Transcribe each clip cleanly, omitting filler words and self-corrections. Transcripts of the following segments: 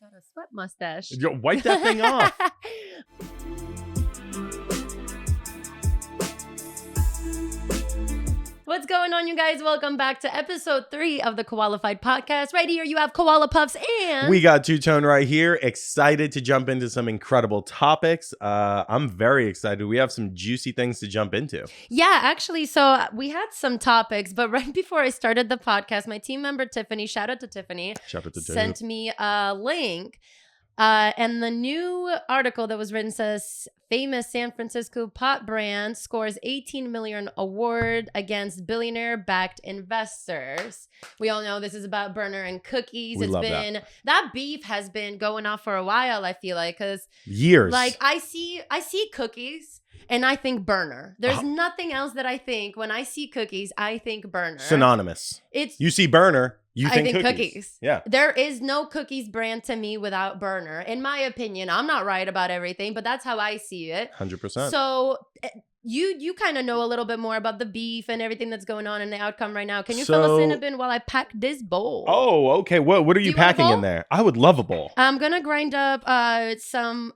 Got a sweat mustache. Yo, wipe that thing off. What's going on, you guys? Welcome back to episode 3 of the Koalafied podcast. Right here, you have Koala Puffs and... We got Two-Tone right here. Excited to jump into some incredible topics. I'm very excited. We have some juicy things to jump into. Yeah, actually, so we had some topics, but right before I started the podcast, my team member Tiffany, shout out to Tiffany, sent me a link. And the new article that was written says, famous San Francisco pot brand scores 18 million award against billionaire-backed investors. We all know this is about Burner and cookies. We love that beef has been going on for a while, I feel like, because years. Like I see cookies and I think Burner. There's nothing else that I think when I see cookies, I think Burner. Synonymous. You see Burner, I think cookies. Yeah. There is no cookies brand to me without Burner. In my opinion, I'm not right about everything, but that's how I see it. 100%. So you kind of know a little bit more about the beef and everything that's going on in the outcome right now. Can you fill us in a bit while I pack this bowl? Oh, okay. What are you packing in there? I would love a bowl. I'm going to grind up some,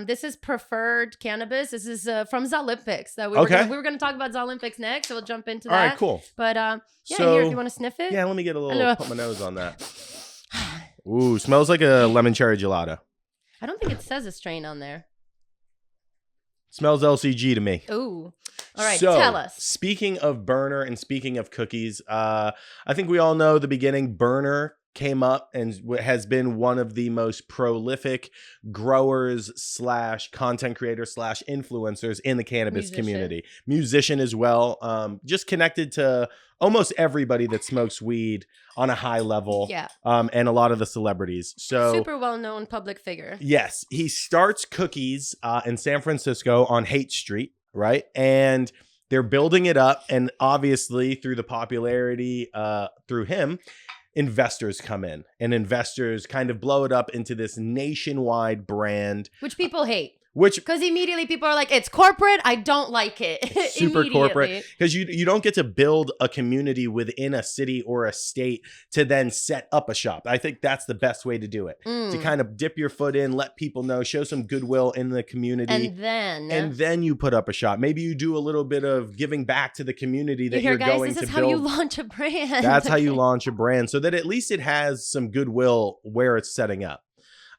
this is preferred cannabis. This is from Zolympics. We were going to talk about Zolympics next, so we'll jump into that. All right, cool. But here, if you want to sniff it. Yeah, let me get a little, put my nose on that. Ooh, smells like a lemon cherry gelato. I don't think it says a strain on there. Smells LCG to me. Ooh. All right, so, tell us. Speaking of Burner and speaking of cookies, I think we all know the beginning. Burner came up and has been one of the most prolific growers / content creators / influencers in the cannabis community. Musician as well. Just connected to almost everybody that smokes weed on a high level. Yeah. And a lot of the celebrities. So super well-known public figure. Yes. He starts Cookies in San Francisco on Haight Street, right? And they're building it up. And obviously through the popularity through him, investors come in and investors kind of blow it up into this nationwide brand. Which people hate. Because immediately people are like, it's corporate. I don't like it. Super corporate. Because you don't get to build a community within a city or a state to then set up a shop. I think that's the best way to do it. To kind of dip your foot in, let people know, show some goodwill in the community. And then you put up a shop. Maybe you do a little bit of giving back to the community that you're going to build. This is how you launch a brand. That's how you launch a brand. So that at least it has some goodwill where it's setting up.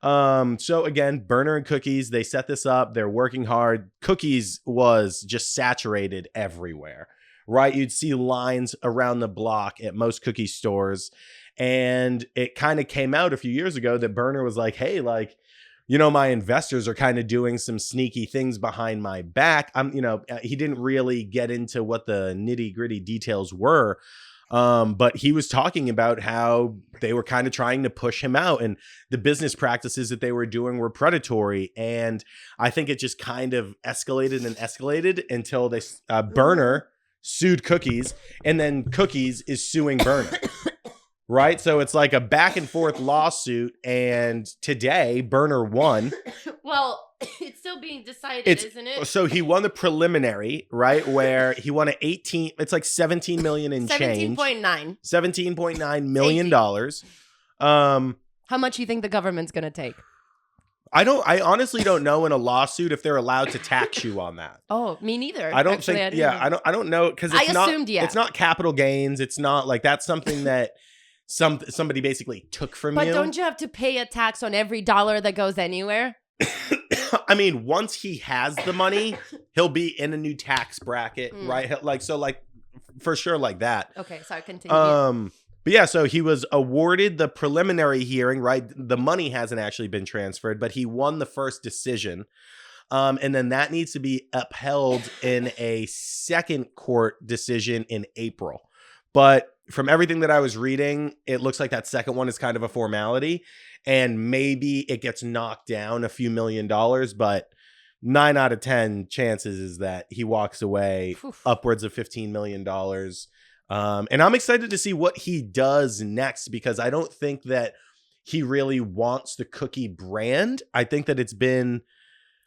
So again, Burner and Cookies, they set this up. They're working hard. Cookies was just saturated everywhere, right? You'd see lines around the block at most cookie stores. And it kind of came out a few years ago that Burner was like, hey, like, you know, my investors are kind of doing some sneaky things behind my back. He didn't really get into what the nitty gritty details were. But he was talking about how they were kind of trying to push him out and the business practices that they were doing were predatory. And I think it just kind of escalated until they Burner sued Cookies, and then Cookies is suing Burner. Right? So it's like a back and forth lawsuit. And today Burner won. Well, it's still being decided, isn't it? So he won the preliminary, right? Where he won it's like 17 million in change. 17.9 million dollars. How much do you think the government's going to take? I honestly don't know in a lawsuit if they're allowed to tax you on that. Oh, me neither. I don't think. I don't know, because it's not capital gains. It's not like that's something that somebody basically took from you. But don't you have to pay a tax on every dollar that goes anywhere? I mean, once he has the money, he'll be in a new tax bracket, right? For sure, like that. Okay, sorry, continue. But yeah, so he was awarded the preliminary hearing, right? The money hasn't actually been transferred, but he won the first decision. And then that needs to be upheld in a second court decision in April. But from everything that I was reading, it looks like that second one is kind of a formality, and maybe it gets knocked down a few $1 million, but 9 out of 10 chances is that he walks away upwards of $15 million. And I'm excited to see what he does next, because I don't think that he really wants the cookie brand. I think that it's been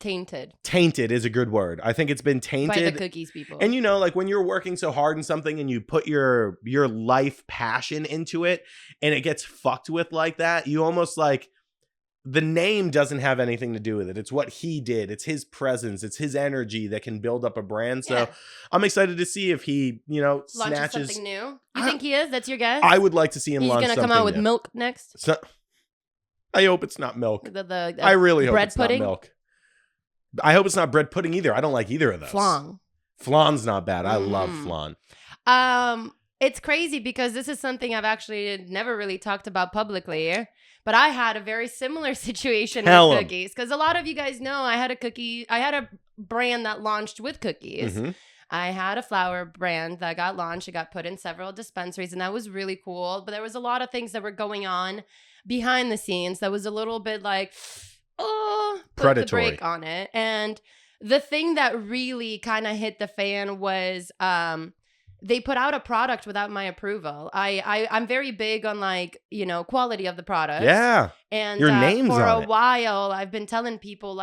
tainted. Tainted is a good word. I think it's been tainted by the cookies people. And like when you're working so hard in something and you put your life passion into it and it gets fucked with like that, you almost like the name doesn't have anything to do with it. It's what he did. It's his presence. It's his energy that can build up a brand. So I'm excited to see if he, launches snatches something new. You think he is? That's your guess? I would like to see him He's launch gonna something come out with new. milk next. I hope it's not milk. The I really hope it's pudding? not milk. I hope it's not bread pudding either. I don't like either of those. Flan's not bad. I love flan. It's crazy because this is something I've actually never really talked about publicly. But I had a very similar situation with cookies. Because a lot of you guys know I had a brand that launched with cookies. Mm-hmm. I had a flower brand that got launched. It got put in several dispensaries, and that was really cool. But there was a lot of things that were going on behind the scenes that was a little bit like, put the brake on it. And the thing that really kind of hit the fan was they put out a product without my approval. I'm very big on quality of the product. Yeah. And your name's for on a while, I've been telling people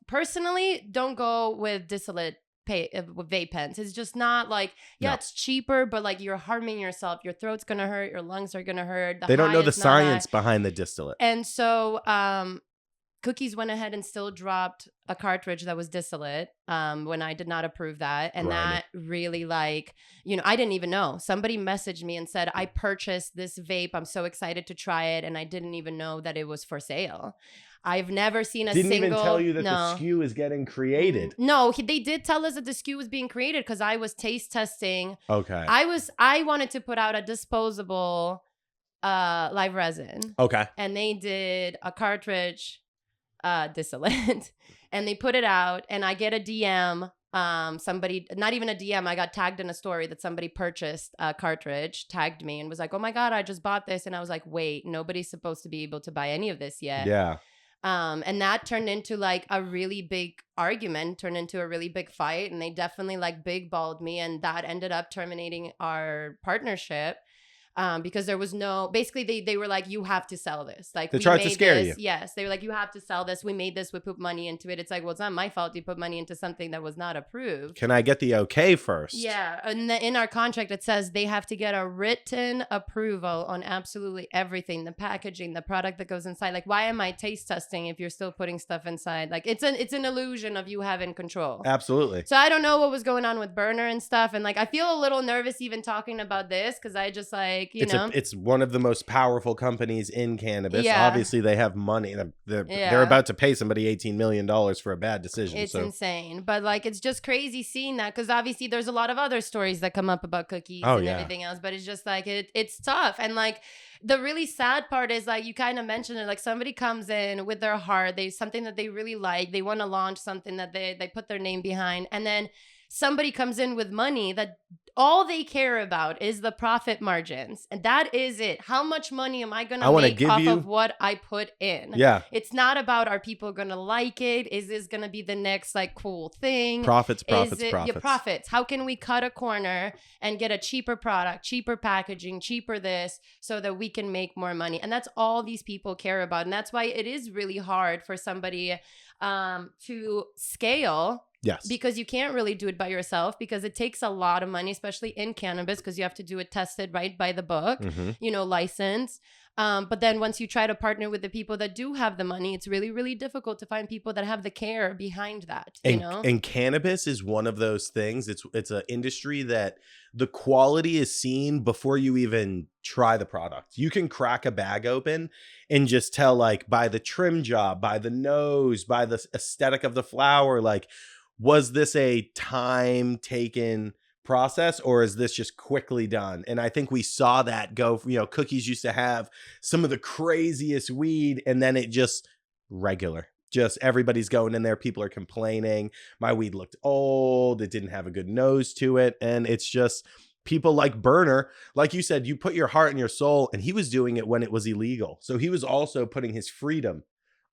personally, don't go with distillate vape pens. It's just not it's cheaper, but you're harming yourself. Your throat's gonna hurt. Your lungs are gonna hurt. They don't know the science behind the distillate. And so Cookies went ahead and still dropped a cartridge that was distillate when I did not approve that. And that really I didn't even know. Somebody messaged me and said, I purchased this vape. I'm so excited to try it. And I didn't even know that it was for sale. I've never seen Didn't even tell you that the SKU is getting created. No, they did tell us that the SKU was being created because I was taste testing. Okay. I wanted to put out a disposable live resin. Okay. And they did a cartridge distillate and they put it out, and I get a DM. Somebody, not even a DM, I got tagged in a story that somebody purchased a cartridge, tagged me and was like, oh my God, I just bought this. And I was like, wait, nobody's supposed to be able to buy any of this yet. Yeah. And that turned into a really big argument, turned into a really big fight. And they definitely big balled me. And that ended up terminating our partnership. Because there was basically they were like, you have to sell this. They tried to scare you. Yes. They were like, you have to sell this. We made this. We put money into it. It's well, it's not my fault. You put money into something that was not approved. Can I get the okay first? Yeah. And in our contract, it says they have to get a written approval on absolutely everything. The packaging, the product that goes inside. Why am I taste testing if you're still putting stuff inside? It's an illusion of you having control. Absolutely. So I don't know what was going on with Burner and stuff. And I feel a little nervous even talking about this because I just it's one of the most powerful companies in cannabis. Yeah. Obviously, they have money. They're about to pay somebody $18 million for a bad decision. It's insane. But it's just crazy seeing that because obviously there's a lot of other stories that come up about cookies and everything else. But it's just it's tough. And the really sad part is you kind of mentioned it. Somebody comes in with their heart. Something that they really like. They want to launch something that they put their name behind. And then somebody comes in with money that all they care about is the profit margins. And that is it. How much money am I going to make off of what I put in? Yeah. It's not about, are people going to like it? Is this going to be the next cool thing? Profits. Your profits. How can we cut a corner and get a cheaper product, cheaper packaging, cheaper this, so that we can make more money? And that's all these people care about. And that's why it is really hard for somebody to scale. Yes. Because you can't really do it by yourself because it takes a lot of money, especially in cannabis, because you have to do it tested right by the book, license. But then once you try to partner with the people that do have the money, it's really, really difficult to find people that have the care behind that. And cannabis is one of those things. It's an industry that the quality is seen before you even try the product. You can crack a bag open and just tell by the trim job, by the nose, by the aesthetic of the flower, was this a time taken process or is this just quickly done? And I think we saw that go, Cookies used to have some of the craziest weed and then it just regular. Just everybody's going in there. People are complaining. My weed looked old. It didn't have a good nose to it. And it's just people like Burner, like you said, you put your heart and your soul, and he was doing it when it was illegal. So he was also putting his freedom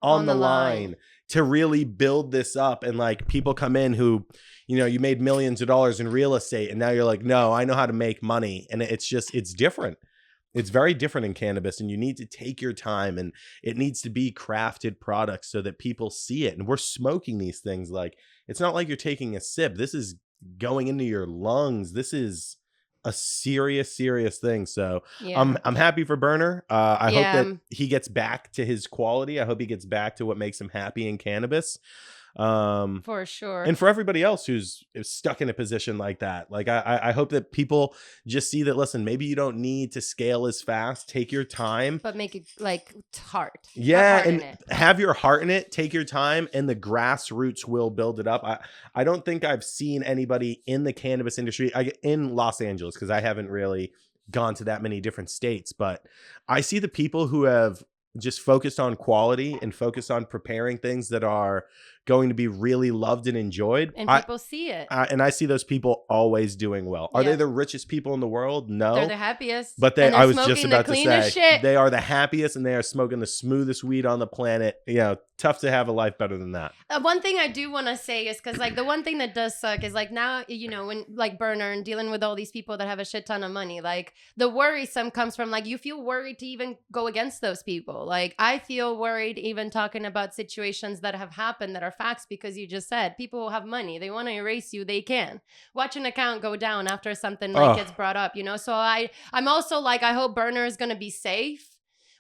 on the line to really build this up. And people come in who, you made millions of dollars in real estate and now you're no, I know how to make money. And it's different. It's very different in cannabis, and you need to take your time, and it needs to be crafted products so that people see it. And we're smoking these things. It's not like you're taking a sip. This is going into your lungs. This is a serious thing. So Yeah. I'm happy for Berner. I hope Yeah. that he gets back to his quality. I hope he gets back to what makes him happy in cannabis. For sure. And for everybody else who's stuck in a position like that, like I hope that people just see that, listen, maybe you don't need to scale as fast. Take your time. But make it like heart. Yeah, Have heart and in it. have your heart in it. Take your time, and the grassroots will build it up. I don't think I've seen anybody in the cannabis industry in Los Angeles, because I haven't really gone to that many different states, but I see the people who have just focused on quality and focused on preparing things that are going to be really loved and enjoyed. And people see it. And I see those people always doing well. Are Yeah. they the richest people in the world? No. They're the happiest. But And they're I was just smoking about the to cleanest say, shit. they are the happiest, and they are smoking the smoothest weed on the planet. You know, tough to have a life better than that. One thing I do want to say is because like the one thing that does suck is like now, you know, when like Berner and dealing with all these people that have a shit ton of money, like the worrisome comes from like you feel worried to even go against those people. Like I feel worried even talking about situations that have happened that are facts, because you just said people have money. They want to erase you. They can. Watch an account go down after something like gets brought up, you know? So I'm also like, I hope Berner is going to be safe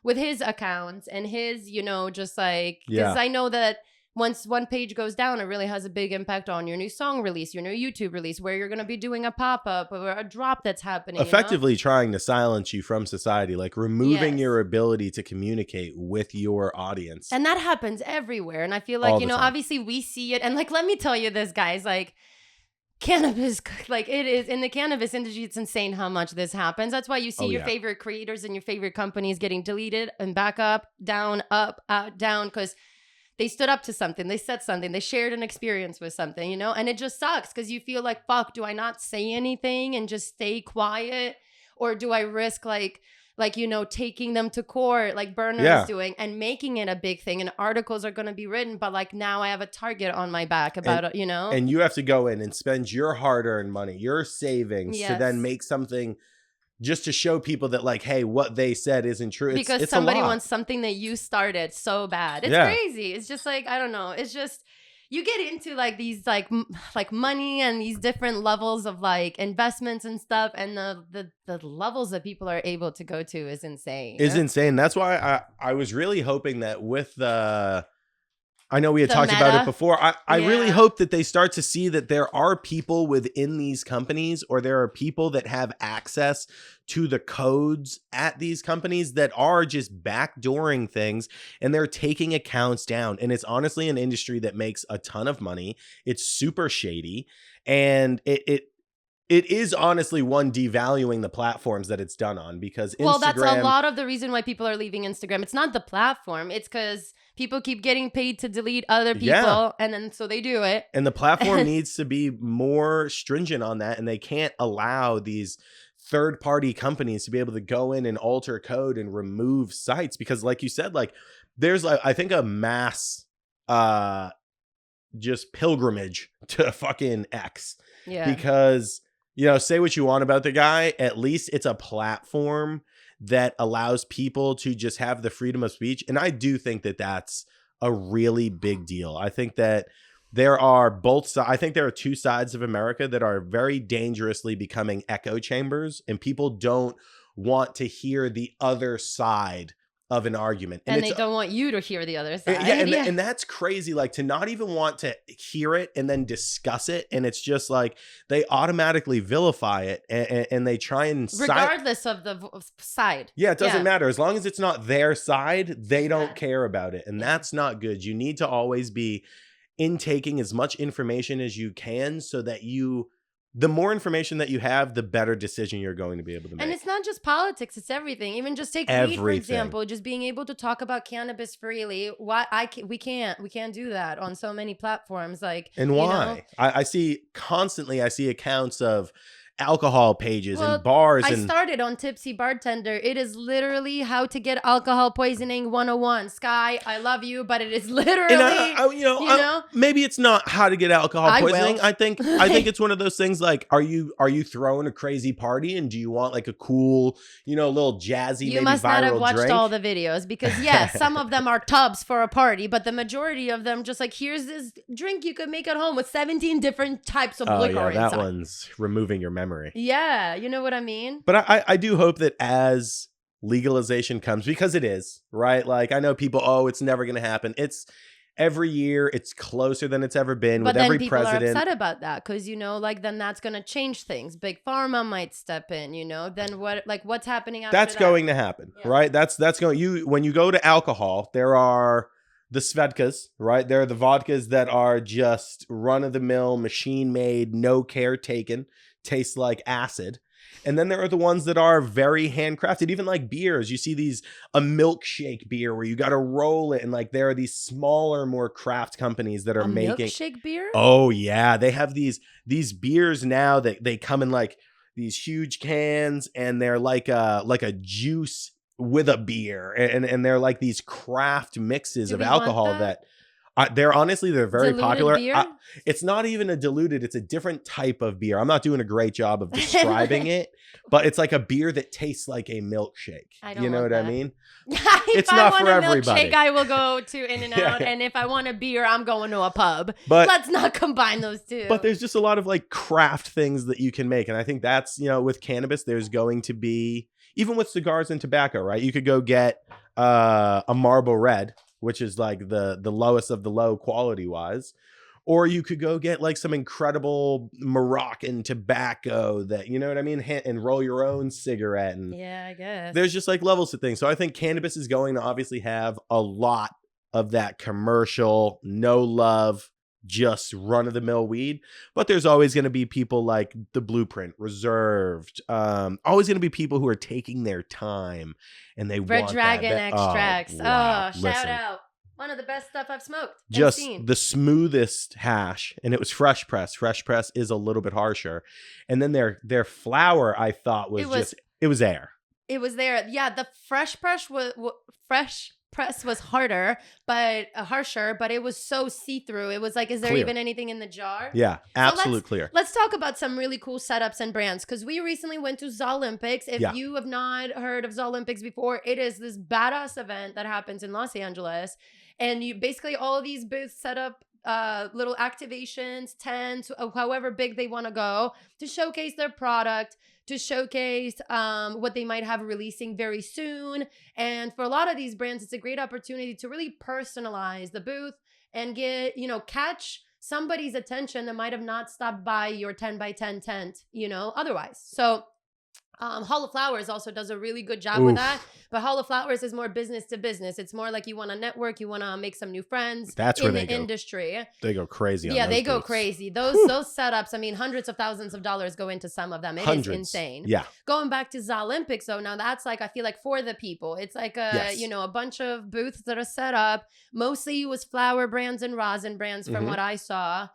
with his accounts and his, you know, just like, because I know that once one page goes down, it really has a big impact on your new song release, your new YouTube release, where you're going to be doing a pop-up or a drop that's happening. Effectively trying to silence you from society, like removing Yes. your ability to communicate with your audience. And that happens everywhere. And I feel like, All you the know, time. obviously we see it. And like, let me tell you this, guys, like cannabis, like it is in the cannabis industry, it's insane how much this happens. That's why you see your favorite creators and your favorite companies getting deleted and back up, down, up, out, down, because they stood up to something. They said something. They shared an experience with something, you know? And it just sucks because you feel like, fuck, do I not say anything and just stay quiet? Or do I risk like, you know, taking them to court like Berner is doing and making it a big thing? And articles are going to be written, but like now I have a target on my back about it, you know? And you have to go in and spend your hard-earned money, your savings to then make something just to show people that like, hey, what they said isn't true. Because it's somebody wants something that you started so bad. It's crazy. It's just like, I don't know. It's just, you get into like these like money and these different levels of like investments and stuff. And the levels that people are able to go to is insane. It's insane. That's why I was really hoping that with I know we had talked about it before. I really hope that they start to see that there are people within these companies, or there are people that have access to the codes at these companies that are just backdooring things, and they're taking accounts down. And it's honestly an industry that makes a ton of money. It's super shady, and it is honestly one devaluing the platforms that it's done on, because Instagram, that's a lot of the reason why people are leaving Instagram. It's not the platform. It's because people keep getting paid to delete other people, and then so they do it. And the platform needs to be more stringent on that, and they can't allow these third-party companies to be able to go in and alter code and remove sites, because like you said, like there's I think a mass just pilgrimage to fucking X. Because, you know, say what you want about the guy, at least it's a platform that allows people to just have the freedom of speech. And I do think that that's a really big deal. I think that there are both sides. I think there are two sides of America that are very dangerously becoming echo chambers, and people don't want to hear the other side of an argument. And they don't want you to hear the other side. And that's crazy. Like to not even want to hear it and then discuss it. And it's just like they automatically vilify it, and they try and regardless of the side. Yeah, it doesn't matter. As long as it's not their side, they don't care about it. And that's not good. You need to always be intaking as much information as you can, so that the more information that you have, the better decision you're going to be able to make. And it's not just politics, it's everything. Even just take weed, for example, just being able to talk about cannabis freely. We can't do that on so many platforms. Like, and why? You know? I see accounts of alcohol pages and bars. I started on Tipsy Bartender. It is literally how to get alcohol poisoning 101. Sky, I love you, but it is literally, maybe it's not how to get alcohol poisoning. I think it's one of those things like, are you throwing a crazy party, and do you want like a cool, little jazzy, you maybe must not have watched drink? all the videos, because yes, some of them are tubs for a party, but the majority of them just like, here's this drink you could make at home with 17 different types of liquor inside. That one's removing your memory memory. Yeah, you know what I mean? But I do hope that as legalization comes, because it is, right? Like, I know people, oh, it's never going to happen. It's every year, it's closer than it's ever been. But with then every people president. are upset about that because, you know, like then that's going to change things. Big Pharma might step in, you know, then what's happening after That's that? going to happen, right? That's going, when you go to alcohol, there are the Svedkas, right? There are the vodkas that are just run-of-the-mill, machine-made, no care taken, taste like acid. And then there are the ones that are very handcrafted, even like beers. You see a milkshake beer where you got to roll it. And like there are these smaller, more craft companies that are making milkshake beer. Oh yeah. They have these beers now that they come in like these huge cans, and they're like a juice with a beer. And they're like these craft mixes of alcohol that they're very diluted popular. Beer? It's not even a diluted. It's a different type of beer. I'm not doing a great job of describing it, but it's like a beer that tastes like a milkshake. You know what I mean? It's not for everybody. Milkshake, I will go to In-N-Out, and if I want a beer, I'm going to a pub. But let's not combine those two. But there's just a lot of like craft things that you can make, and I think that's, you know, with cannabis, there's going to be, even with cigars and tobacco, right? You could go get a Marlboro Red, which is like the lowest of the low quality wise. Or you could go get like some incredible Moroccan tobacco that, you know what I mean? And roll your own cigarette. And yeah, I guess. There's just like levels to things. So I think cannabis is going to obviously have a lot of that commercial, no love, just run-of-the-mill weed. But there's always going to be people like the Blueprint, Reserved. Always going to be people who are taking their time, and they Red want Dragon that. extracts. Wow. Shout out. One of the best stuff I've smoked. Just the smoothest hash. And it was fresh press. Fresh press is a little bit harsher. And then their flower, I thought it was air. It was there. Yeah, the fresh press was harder, but harsher, but it was so see-through. It was like, is there even anything in the jar? Yeah, absolute clear. Let's talk about some really cool setups and brands, because we recently went to Zolympics. If you have not heard of Zolympics before, it is this badass event that happens in Los Angeles, and you basically all of these booths set up little activations, tents, however big they want to go, to showcase their product, to showcase what they might have releasing very soon. And for a lot of these brands, it's a great opportunity to really personalize the booth and get, catch somebody's attention that might have not stopped by your 10 by 10 tent, otherwise. So Hall of Flowers also does a really good job with that. But Hall of Flowers is more business to business. It's more like you want to network, you want to make some new friends. That's where in the industry. They go crazy. Yeah, they go crazy. Those setups. I mean, hundreds of thousands of dollars go into some of them. It is insane. Yeah. Going back to Zolympics, though, now that's like, I feel like for the people. It's like a bunch of booths that are set up. Mostly it was flower brands and rosin brands from what I saw.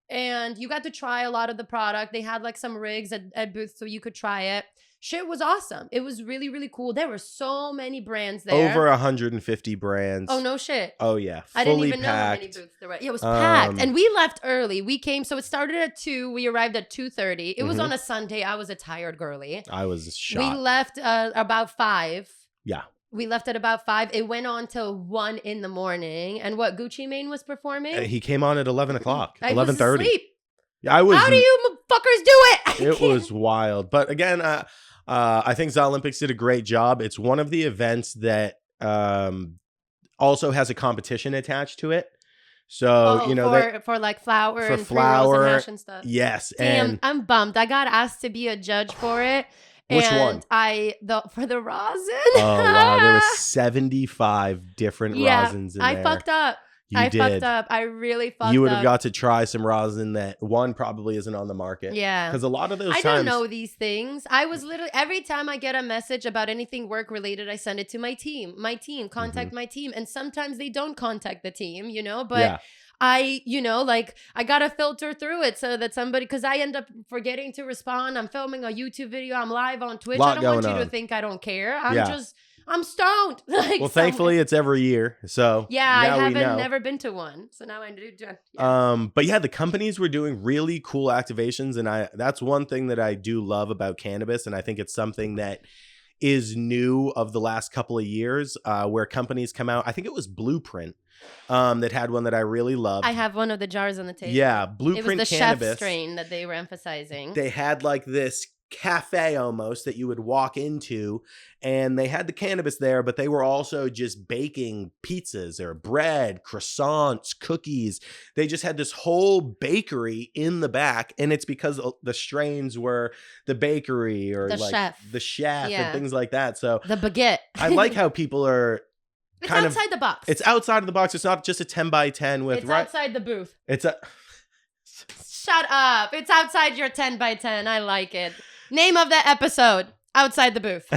And you got to try a lot of the product. They had like some rigs at booths so you could try it. Shit was awesome. It was really, really cool. There were so many brands there. Over 150 brands. Oh, no shit. Oh, yeah. I didn't even know how many booths there were. Yeah, it was packed. And we left early. We came, so it started at 2. We arrived at 2:30. It was on a Sunday. I was a tired girly. I was shocked. We left about 5. Yeah. We left at about 5. It went on till 1 in the morning. And what, Gucci Mane was performing? He came on at 11 o'clock. 11:30. I was asleep. Yeah, I was. How do you fuckers do it? It was wild. But again, I think Zolympics did a great job. It's one of the events that also has a competition attached to it. So, for like flour and flour, pre-rolls and hash and stuff. Yes. Damn, and I'm bummed. I got asked to be a judge for it. Which one? For the rosin. Oh, wow. There was 75 different rosins in there. I fucked up. I fucked up. I really fucked up. You would have got to try some rosin that probably isn't on the market. Yeah. Because a lot of those I don't know these things. I was literally, every time I get a message about anything work related, I send it to my team. Contact my team. And sometimes they don't contact the team, but I gotta filter through it so that because I end up forgetting to respond. I'm filming a YouTube video. I'm live on Twitch. I don't want you to think I don't care. I'm stoned. Thankfully it's every year. So I haven't never been to one. So now I do. Yeah. But yeah, the companies were doing really cool activations. And that's one thing that I do love about cannabis. And I think it's something that is new of the last couple of years, where companies come out. I think it was Blueprint that had one that I really loved. I have one of the jars on the table. Yeah, Blueprint It was the Cannabis. chef strain that they were emphasizing. They had like this cafe almost that you would walk into, and they had the cannabis there, but they were also just baking pizzas or bread, croissants, cookies. They just had this whole bakery in the back, and it's because the strains were the bakery or the chef and things like that. So the baguette. I like how people are It's outside the box. It's outside of the box. It's not just a 10 by 10 with It's outside the booth. Shut up. It's outside your 10 by 10. I like it. Name of that episode, Outside the Booth.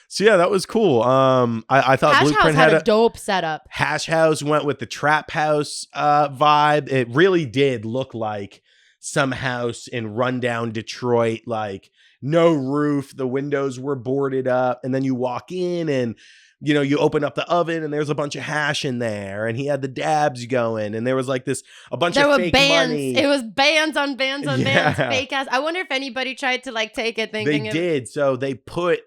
So yeah, that was cool. I thought Hash Blueprint House had a dope setup. Hash House went with the trap house vibe. It really did look like some house in rundown Detroit, like no roof, the windows were boarded up, and then you walk in and you know, you open up the oven and there's a bunch of hash in there, and he had the dabs going, and there was like a bunch of fake money. It was bands on bands on bands, fake ass. I wonder if anybody tried to like take it thinking they did. So they put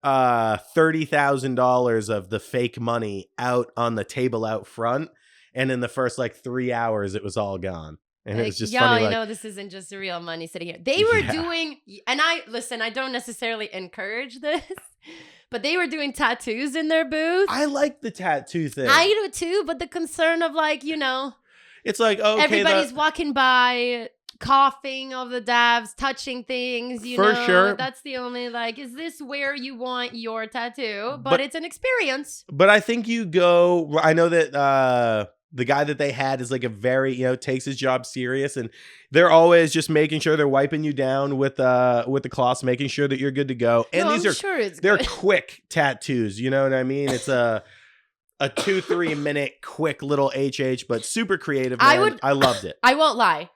$30,000 of the fake money out on the table out front, and in the first like 3 hours it was all gone. And it was just funny. You know, this isn't just real money sitting here. They were doing, and I don't necessarily encourage this, but they were doing tattoos in their booth. I like the tattoo thing. I do too, but the concern of like, you know, it's like, okay, everybody's walking by, coughing of the dabs, touching things, you know. For sure. That's the only, like, is this where you want your tattoo? But it's an experience. But I think you go, I know that the guy that they had is like a very, you know, takes his job serious, and they're always just making sure they're wiping you down with the cloths, making sure that you're good to go. And they're quick tattoos, you know what I mean? It's a 2-3 minute quick little HH, but super creative. Man. I loved it. I won't lie.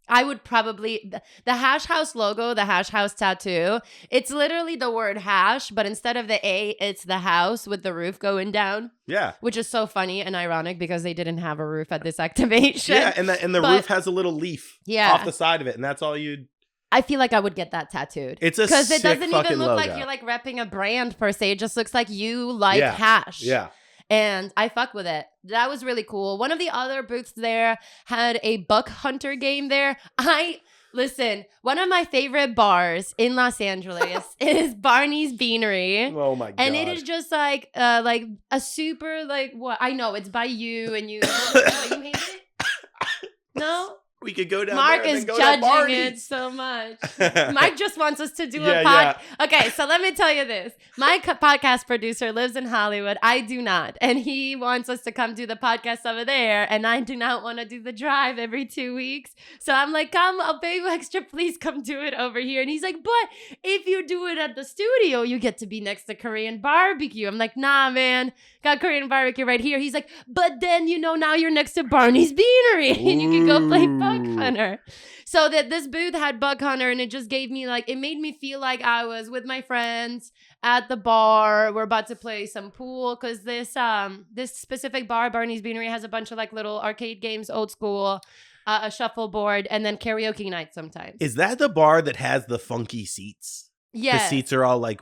I would probably, the Hash House logo, the Hash House tattoo, it's literally the word hash, but instead of the A, it's the house with the roof going down. Yeah. Which is so funny and ironic because they didn't have a roof at this activation. Yeah, and the roof has a little leaf off the side of it, and that's all you'd... I feel like I would get that tattooed. It's a sick fucking logo. Because it doesn't even look like you're like repping a brand per se. It just looks like you like hash. Yeah. And I fuck with it. That was really cool. One of the other booths there had a buck hunter game there. Listen, one of my favorite bars in Los Angeles is Barney's Beanery. Oh my God. And it is just like a super like what I know it's by you and you you hate it? No? We could go down Mark there is judging it so much. Mike just wants us to do a podcast. Yeah. Okay, so let me tell you this. My podcast producer lives in Hollywood. I do not. And he wants us to come do the podcast over there. And I do not want to do the drive every 2 weeks. So I'm like, come, I'll pay you extra. Please come do it over here. And he's like, but if you do it at the studio, you get to be next to Korean barbecue. I'm like, nah, man. Got Korean barbecue right here. He's like, but then, you know, now you're next to Barney's Beanery. And you can go play Buck Hunter. So that this booth had Buck Hunter, and it just gave me like, it made me feel like I was with my friends at the bar. We're about to play some pool because this specific bar, Barney's Beanery, has a bunch of like little arcade games, old school, a shuffleboard, and then karaoke night sometimes. Is that the bar that has the funky seats? Yeah. The seats are all like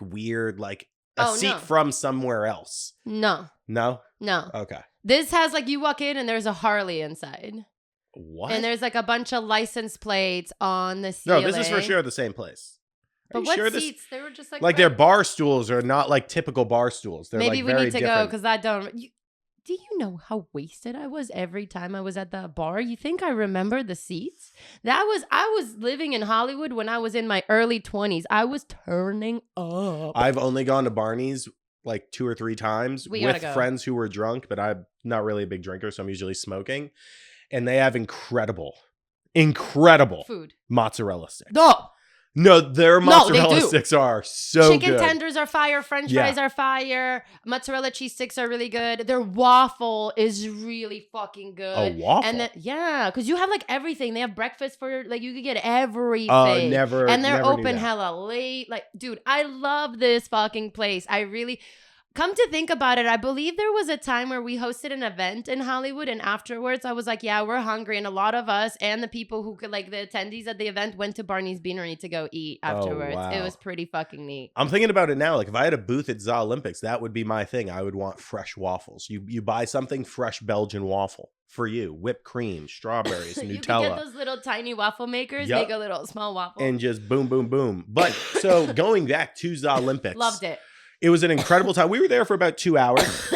weird, like a seat from somewhere else. No. No? No. Okay. This has like, you walk in and there's a Harley inside. What? And there's like a bunch of license plates on the ceiling. No, this is for sure the same place. But what seats? They were just like their bar stools are not like typical bar stools. They're maybe like we need to different. go because I don't. Do you know how wasted I was every time I was at the bar? You think I remember the seats? I was living in Hollywood when I was in my early 20s. I was turning up. I've only gone to Barney's like 2 or 3 times with friends who were drunk, but I'm not really a big drinker, so I'm usually smoking. And they have incredible food. Mozzarella sticks. No, their mozzarella sticks are so good. Chicken tenders are fire. French fries are fire. Mozzarella cheese sticks are really good. Their waffle is really fucking good. A waffle? And then, because you have like everything. They have breakfast for like you could get everything. Oh, never. And they're never open hella late. Like, dude, I love this fucking place. Come to think about it, I believe there was a time where we hosted an event in Hollywood, and afterwards I was like, yeah, we're hungry. And a lot of us and the people who could, like the attendees at the event, went to Barney's Beanery to go eat afterwards. wow. It was pretty fucking neat. I'm thinking about it now. Like if I had a booth at ZA Olympics, that would be my thing. I would want fresh waffles. You buy something, fresh Belgian waffle for you. Whipped cream, strawberries, Nutella. You can get those little tiny waffle makers, make a little small waffle. And just boom, boom, boom. But so going back to ZA Olympics. Loved it. It was an incredible time. We were there for about 2 hours.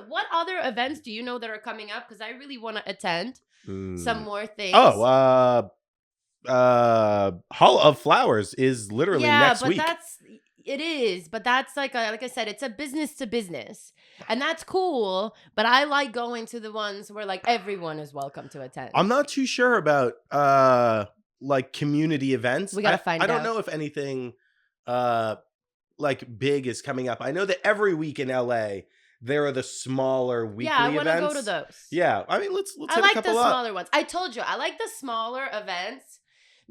What other events do you know that are coming up? Because I really want to attend some more things. Oh, Hall of Flowers is literally next week. It is, but that's like I said, it's a business to business, and that's cool. But I like going to the ones where like everyone is welcome to attend. I'm not too sure about like community events. We gotta find out. I don't know if anything like big is coming up. I know that every week in LA there are the smaller weekly events. Yeah, I want to go to those. Yeah, I mean let's I hit like a couple the up. smaller ones. I told you I like the smaller events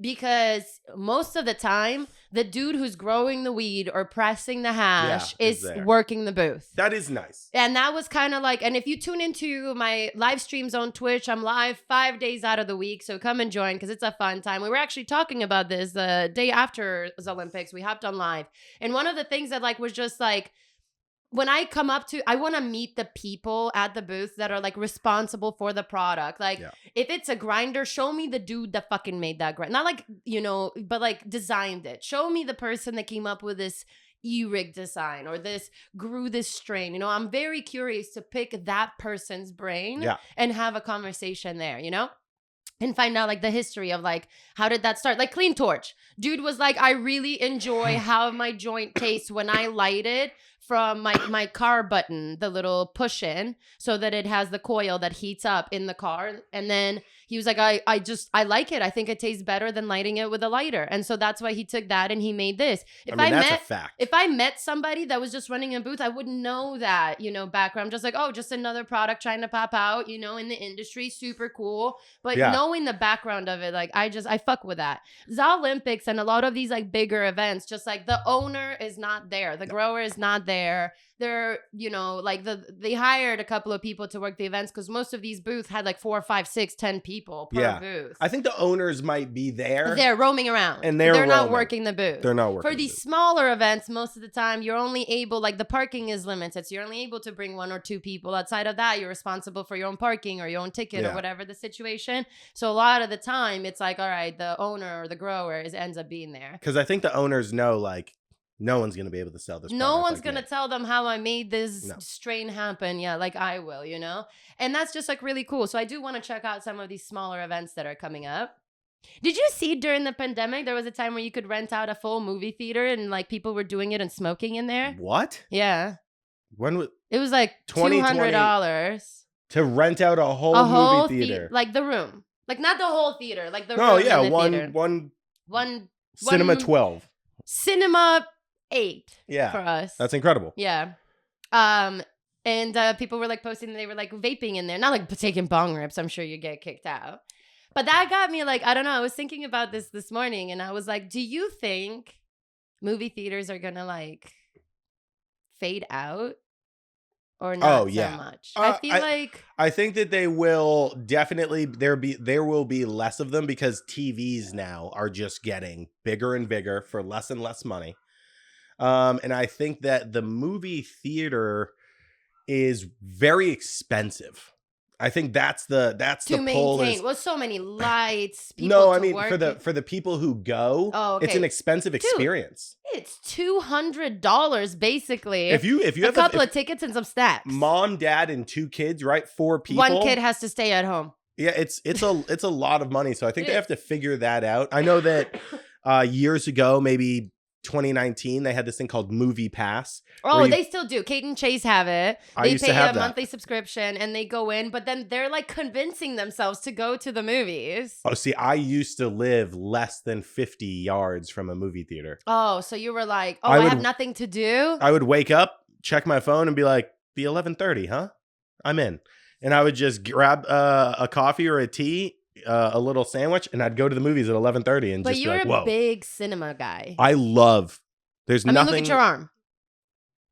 because most of the time the dude who's growing the weed or pressing the hash is working the booth. That is nice. And that was kind of like, and if you tune into my live streams on Twitch, I'm live 5 days out of the week. So come and join because it's a fun time. We were actually talking about this the day after the Olympics. We hopped on live. And one of the things that like was just like, when I come up to, I want to meet the people at the booth that are like responsible for the product. Like if it's a grinder, show me the dude that fucking made that grind. Not like, you know, but like designed it. Show me the person that came up with this e-rig design or grew this strain. You know, I'm very curious to pick that person's brain and have a conversation there, you know? And find out like the history of like, how did that start? Like Clean Torch. Dude was like, I really enjoy how my joint tastes when I light it from my car button, the little push in, so that it has the coil that heats up in the car. And then he was like, I like it. I think it tastes better than lighting it with a lighter. And so that's why he took that and he made this. That's a fact. If I met somebody that was just running a booth, I wouldn't know that, you know, background. I'm just like, oh, just another product trying to pop out, you know, in the industry. Super cool. But knowing the background of it, like I fuck with that. ZA Olympics and a lot of these like bigger events, just like the owner is not there. The grower is not there. They're, you know, like they hired a couple of people to work the events because most of these booths had like 4, 5, 6, 10 people per booth. I think the owners might be there. They're roaming around. And they're not working the booth. They're not working. For these smaller events, most of the time, you're only able, like the parking is limited. So you're only able to bring 1 or 2 people. Outside of that, you're responsible for your own parking or your own ticket or whatever the situation. So a lot of the time, it's like, all right, the owner or the grower ends up being there. Because I think the owners know, like, no one's going to be able to sell this. No one's going to tell them how I made this strain happen. Yeah, like I will, you know? And that's just like really cool. So I do want to check out some of these smaller events that are coming up. Did you see during the pandemic, there was a time where you could rent out a full movie theater and like people were doing it and smoking in there? What? Yeah. When was it? Was like $200 to rent out a whole movie theater. Like the room. Like not the whole theater, like the room. Oh, yeah, one Cinema 12. Cinema 8 for us. That's incredible. Yeah. And people were like posting they were like vaping in there. Not like taking bong rips. I'm sure you get kicked out. But that got me like, I don't know. I was thinking about this morning and I was like, do you think movie theaters are going to like fade out or not so much? I think that they will definitely, there will be less of them because TVs now are just getting bigger and bigger for less and less money. And I think that the movie theater is very expensive. I think that's the pull. Well, so many lights. No, I mean for the people who go, it's an expensive experience. It's $200 basically. If you have a couple of tickets and some snacks, mom, dad, and 2 kids, right? 4 people. 1 kid has to stay at home. Yeah, it's a lot of money. So I think they have to figure that out. I know that years ago, maybe 2019, they had this thing called Movie Pass. Oh, they still do. Kate and Chase have it. They pay a monthly subscription and they go in, but then they're like convincing themselves to go to the movies. Oh, see, I used to live less than 50 yards from a movie theater. Oh, so you were like, I have nothing to do? I would wake up, check my phone and be like, be 11:30, huh? I'm in. And I would just grab a coffee or a tea, a little sandwich, and I'd go to the movies at 11:30 and just be like, whoa. But you're a big cinema guy. I love. There's nothing. Look at your arm.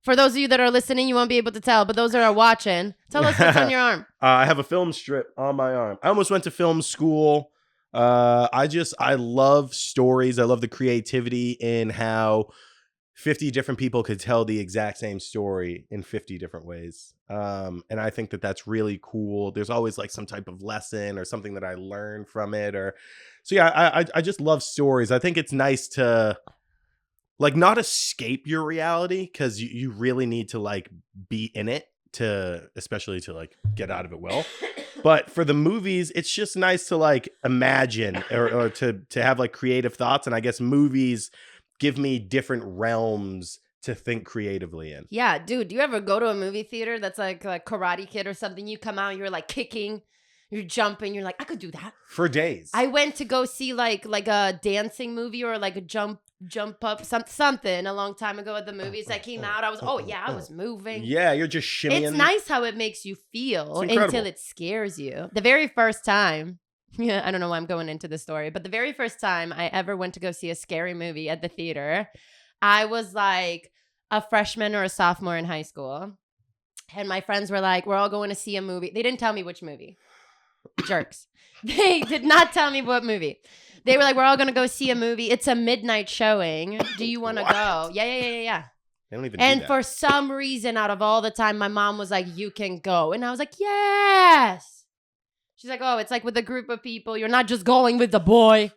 For those of you that are listening, you won't be able to tell, but those that are watching, tell us what's on your arm. I have a film strip on my arm. I almost went to film school. I love stories. I love the creativity in how 50 different people could tell the exact same story in 50 different ways. And I think that that's really cool. There's always like some type of lesson or something that I learned from it. So yeah, I just love stories. I think it's nice to like not escape your reality, because you really need to like be in it especially to like get out of it well. But for the movies, it's just nice to like imagine or to have like creative thoughts. And I guess movies give me different realms to think creatively in. Yeah, dude, do you ever go to a movie theater that's like Karate Kid or something? You come out, you're like kicking, you're jumping, you're like, I could do that. For days. I went to go see like a dancing movie or like a jump up something a long time ago at the movies. I came out, I was moving. Yeah, you're just shimmying. It's nice how it makes you feel until it scares you. The very first time, yeah, I don't know why I'm going into the story, but the very first time I ever went to go see a scary movie at the theater, I was like a freshman or a sophomore in high school. And my friends were like, we're all going to see a movie. They didn't tell me which movie. Jerks. They did not tell me what movie. They were like, we're all going to go see a movie. It's a midnight showing. Do you want to go? Yeah. They don't even and do that. For some reason, out of all the time, my mom was like, you can go. And I was like, yes. She's like, oh, it's like with a group of people. You're not just going with the boy.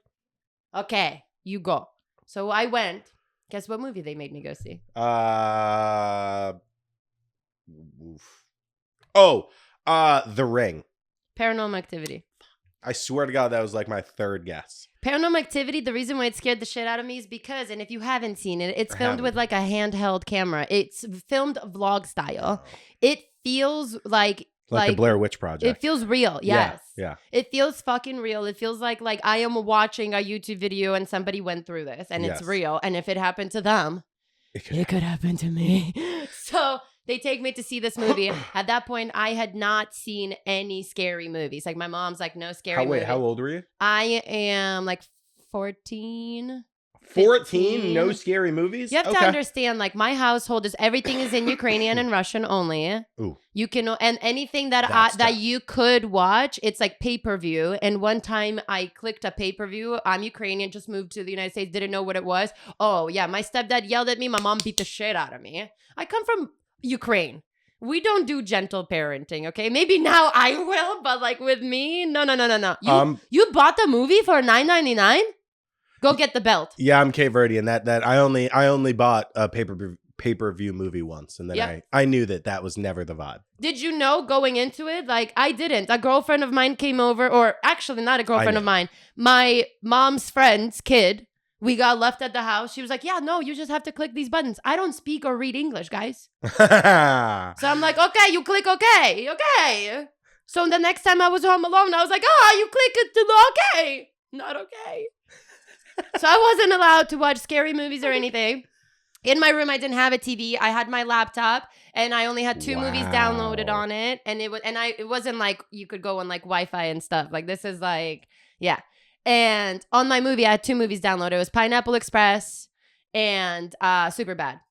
Okay, you go. So I went. Guess what movie they made me go see? The Ring. Paranormal Activity. I swear to God, that was like my third guess. Paranormal Activity, the reason why it scared the shit out of me is because, and if you haven't seen it, it's filmed with like a handheld camera. It's filmed vlog style. It feels like the Blair Witch Project. It feels real. Yes. Yeah. It feels fucking real. It feels like I am watching a YouTube video and somebody went through this and it's real. And if it happened to them, it could happen to me. So they take me to see this movie. At that point, I had not seen any scary movies. Like my mom's like, no scary movie. How old were you? I am like 14. 14? No scary movies? You have to understand, like my household is everything is in Ukrainian and Russian only. Ooh. You can, and anything that you could watch, it's like pay-per-view. And one time I clicked a pay-per-view. I'm Ukrainian, just moved to the United States, didn't know what it was. Oh yeah, my stepdad yelled at me. My mom beat the shit out of me. I come from Ukraine. We don't do gentle parenting, okay? Maybe now I will, but like with me, no. You bought the movie for $9.99? Go get the belt. Yeah, I'm Cape Verdean. That I only bought a pay-per-view movie once, and then I knew that was never the vibe. Did you know going into it? Like I didn't. A girlfriend of mine came over, or actually not a girlfriend of mine. My mom's friend's kid. We got left at the house. She was like, yeah, no, you just have to click these buttons. I don't speak or read English, guys. So I'm like, okay, you click okay. So the next time I was home alone, I was like, you click it to okay. Not okay. So I wasn't allowed to watch scary movies or anything. In my room, I didn't have a TV. I had my laptop, and I only had 2 movies downloaded on it. And it wasn't like you could go on like Wi-Fi and stuff. Like this is like, yeah. And on my movie, I had 2 movies downloaded. It was Pineapple Express and Superbad.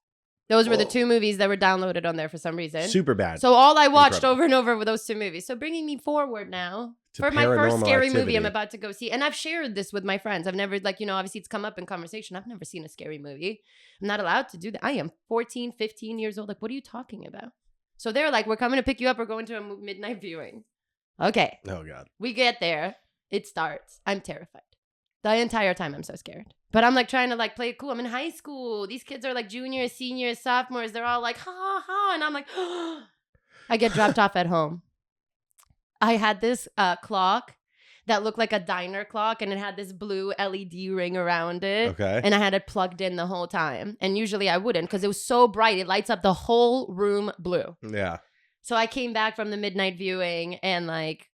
Those were the 2 movies that were downloaded on there for some reason. Superbad. So all I watched over and over were those 2 movies. So bringing me forward now for my first scary movie I'm about to go see. And I've shared this with my friends. I've never obviously it's come up in conversation. I've never seen a scary movie. I'm not allowed to do that. I am 14, 15 years old. Like, what are you talking about? So they're like, we're coming to pick you up. We're going to a midnight viewing. Okay. Oh, God. We get there. It starts. I'm terrified. The entire time I'm so scared. But I'm like trying to like play it cool. I'm in high school. These kids are like juniors, seniors, sophomores. They're all like, ha, ha. And I'm like, I get dropped off at home. I had this clock that looked like a diner clock, and it had this blue LED ring around it. Okay. And I had it plugged in the whole time. And usually I wouldn't because it was so bright. It lights up the whole room blue. Yeah. So I came back from the midnight viewing and like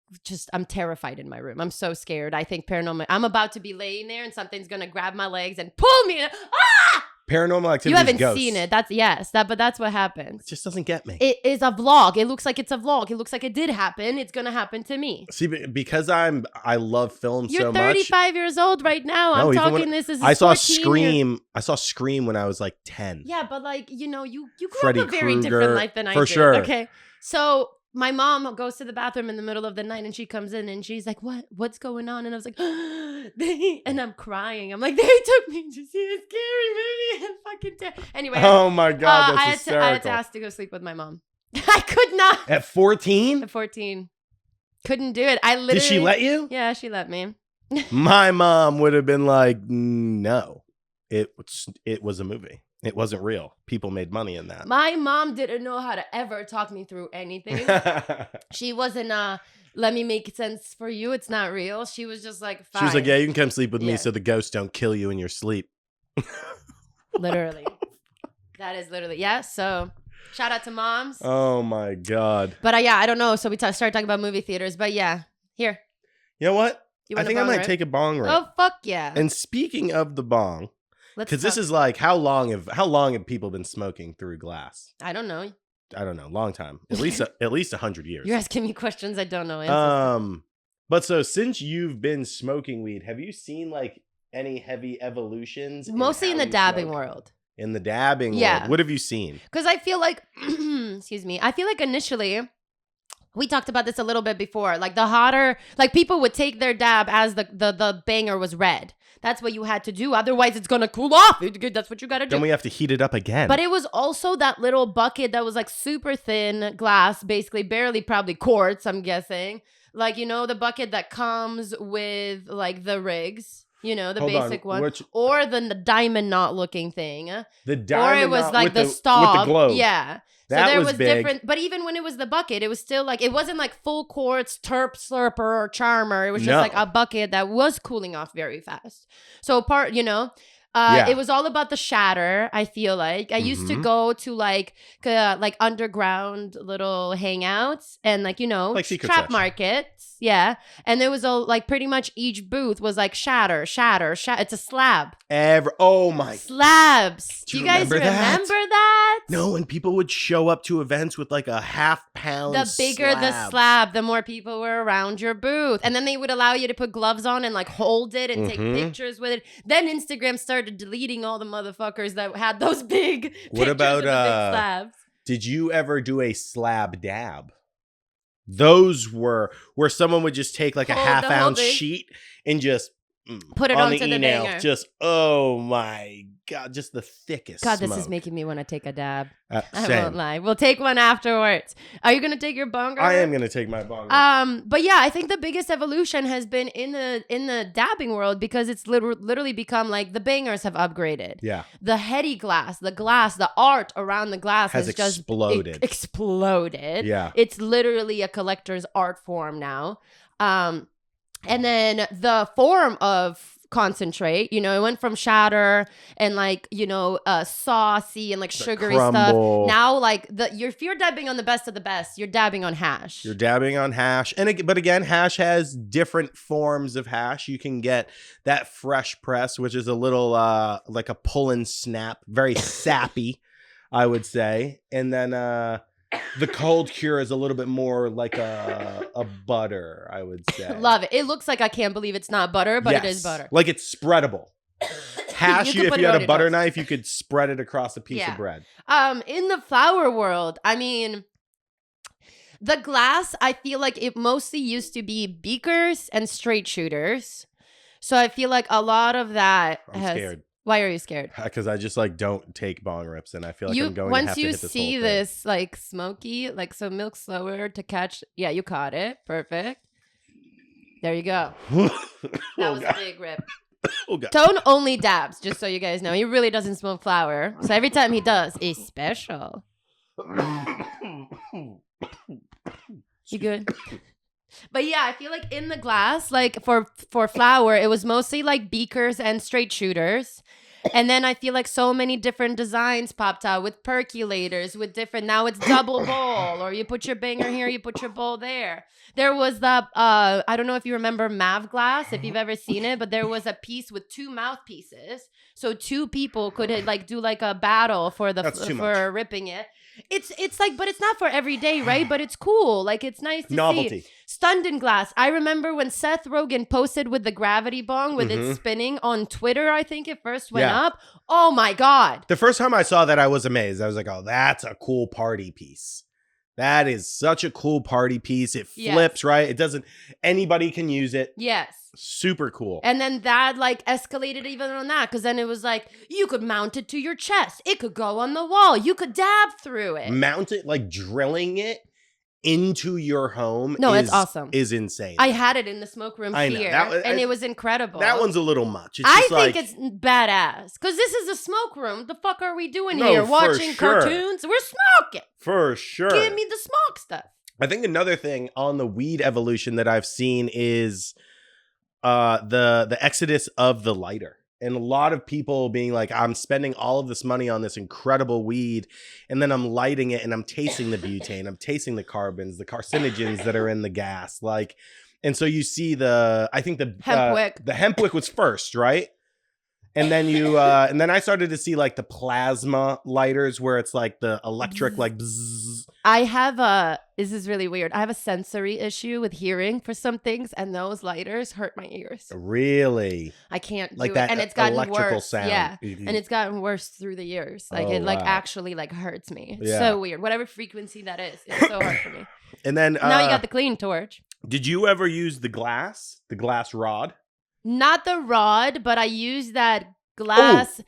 I'm terrified in my room. I'm so scared. I think paranormal. I'm about to be laying there and something's going to grab my legs and pull me. Paranormal Activity. You haven't ghosts. seen it. But that's what happens. It just doesn't get me. It is a vlog. It looks like it's a vlog. It looks like it did happen. It's gonna happen to me. See, because I love film so much. You're 35 years old right now. No, I'm even talking when this is I saw Scream. I saw Scream when I was like 10. Yeah, but like, you grew Freddy up a very Krueger, different life than I did. for sure. Okay. So my mom goes to the bathroom in the middle of the night and she comes in and she's like, what's going on? And I was like, and I'm crying. I'm like, they took me to see a scary movie and fucking anyway. Oh my God, that's hysterical. I had to ask to go sleep with my mom. I could not. At 14? At 14. Couldn't do it. I literally. Did she let you? Yeah, she let me. My mom would have been like, no, it was a movie. It wasn't real. People made money in that. My mom didn't know how to ever talk me through anything. She wasn't, let me make sense for you. It's not real. She was just like, fine. She was like, yeah, you can come sleep with me so the ghosts don't kill you in your sleep. Literally. That is literally, yeah. So shout out to moms. Oh my God. But I don't know. So we started talking about movie theaters. But yeah, here. You know what? You I think I might take a bong rip. Oh, fuck yeah. And speaking of the bong, because this is like, how long have people been smoking through glass? I don't know. Long time. At least 100 years. You're asking me questions I don't know answers. But so since you've been smoking weed, have you seen like any heavy evolutions? Mostly in the dabbing world. In the dabbing world. What have you seen? Because I feel like, excuse me, I feel like initially, we talked about this a little bit before, like the hotter, like people would take their dab as the banger was red. That's what you had to do. Otherwise, it's going to cool off. That's what you got to do. Then we have to heat it up again. But it was also that little bucket that was like super thin glass, basically barely probably quartz, I'm guessing. Like, the bucket that comes with like the rigs, the basic one. Or the diamond knot looking thing. The diamond Or it was knot like with stop. With the globe. Yeah. That so there was big. different, but even when it was the bucket, it was still like, it wasn't like full quartz, terp slurper or charmer. It was just like a bucket that was cooling off very fast. So it was all about the shatter, I feel like. I used to go to like underground little hangouts and like trap markets. Yeah. And there was pretty much each booth was like shatter. It's a slab. Slabs. Do you guys remember that? No, and people would show up to events with like a half-pound The bigger the slab, the more people were around your booth. And then they would allow you to put gloves on and like hold it and take pictures with it. Then Instagram started deleting all the motherfuckers that had those big What about big slabs. Did you ever do a slab dab? Those were where someone would just take like a half-ounce sheet and just put it onto the nail. banger. Just, oh my God, just the thickest God, this smoke. is making me want to take a dab. Same. I won't lie. We'll take one afterwards. Are you going to take your bong? I am going to take my bong. But yeah, I think the biggest evolution has been in the dabbing world because it's literally become like the bangers have upgraded. Yeah. The heady glass, the art around the glass has just exploded. Exploded. Yeah. It's literally a collector's art form now. And then the form of concentrate, it went from shatter and like, saucy and like sugary crumble stuff. Now, like if you're dabbing on the best of the best, you're dabbing on hash. You're dabbing on hash. But again, hash has different forms of hash. You can get that fresh press, which is a little like a pull and snap, very sappy, I would say. And then the cold cure is a little bit more like a butter, I would say. Love it. It looks like I can't believe it's not butter, but it is butter. Like it's spreadable. Hash, if you had a butter knife, you could spread it across a piece of bread. In the flower world, I mean, the glass, I feel like it mostly used to be beakers and straight shooters. So I feel like a lot of that I'm scared. Why are you scared? Because I just like don't take bong rips, and I feel like I'm going to have to hit this whole thing. Once you see this like smoky, like so milk slower to catch. Yeah, you caught it. Perfect. There you go. That was a big rip. Oh God. Tone only dabs, just so you guys know. He really doesn't smoke flower. So every time he does, it's special. You good? But yeah, I feel like in the glass, like for flower, it was mostly like beakers and straight shooters. And then I feel like so many different designs popped out with percolators, with different, now it's double bowl, or you put your banger here, you put your bowl there. There was the, I don't know if you remember Mav Glass, if you've ever seen it, but there was a piece with 2 mouthpieces. So 2 people could like do like a battle for ripping it. It's like, but it's not for every day, right? But it's cool. Like, it's nice to see. Stunned in Glass. I remember when Seth Rogen posted with the gravity bong with it spinning on Twitter, I think it first went up. Oh my God. The first time I saw that, I was amazed. I was like, oh, that's a cool party piece. That is such a cool party piece. It flips, right? It doesn't, anybody can use it. Yes. Super cool. And then that like escalated even on that, because then it was like, you could mount it to your chest. It could go on the wall. You could dab through it. Mount it, like drilling it into your home. No, it's awesome. Is insane. I had it in the smoke room here, and it was incredible. That one's a little much. I think it's badass, because this is a smoke room. The fuck are we doing here? Watching cartoons? We're smoking. For sure. Give me the smoke stuff. I think another thing on the weed evolution that I've seen is the exodus of the lighter, and a lot of people being like, I'm spending all of this money on this incredible weed, and then I'm lighting it and I'm tasting the butane, I'm tasting the carbons, the carcinogens that are in the gas, like, and so you see I think the hemp wick. The hemp wick was first, right? And then and then I started to see like the plasma lighters where it's like the electric, like bzzz. I have this is really weird. I have a sensory issue with hearing for some things, and those lighters hurt my ears. Really? I can't like do that it. And it's gotten electrical worse. sound. Yeah. And it's gotten worse through the years. Like it like actually like hurts me. It's so weird. Whatever frequency that is, it's so hard for me. And then now you got the clean torch. Did you ever use the glass rod? Not the rod, but I used that glass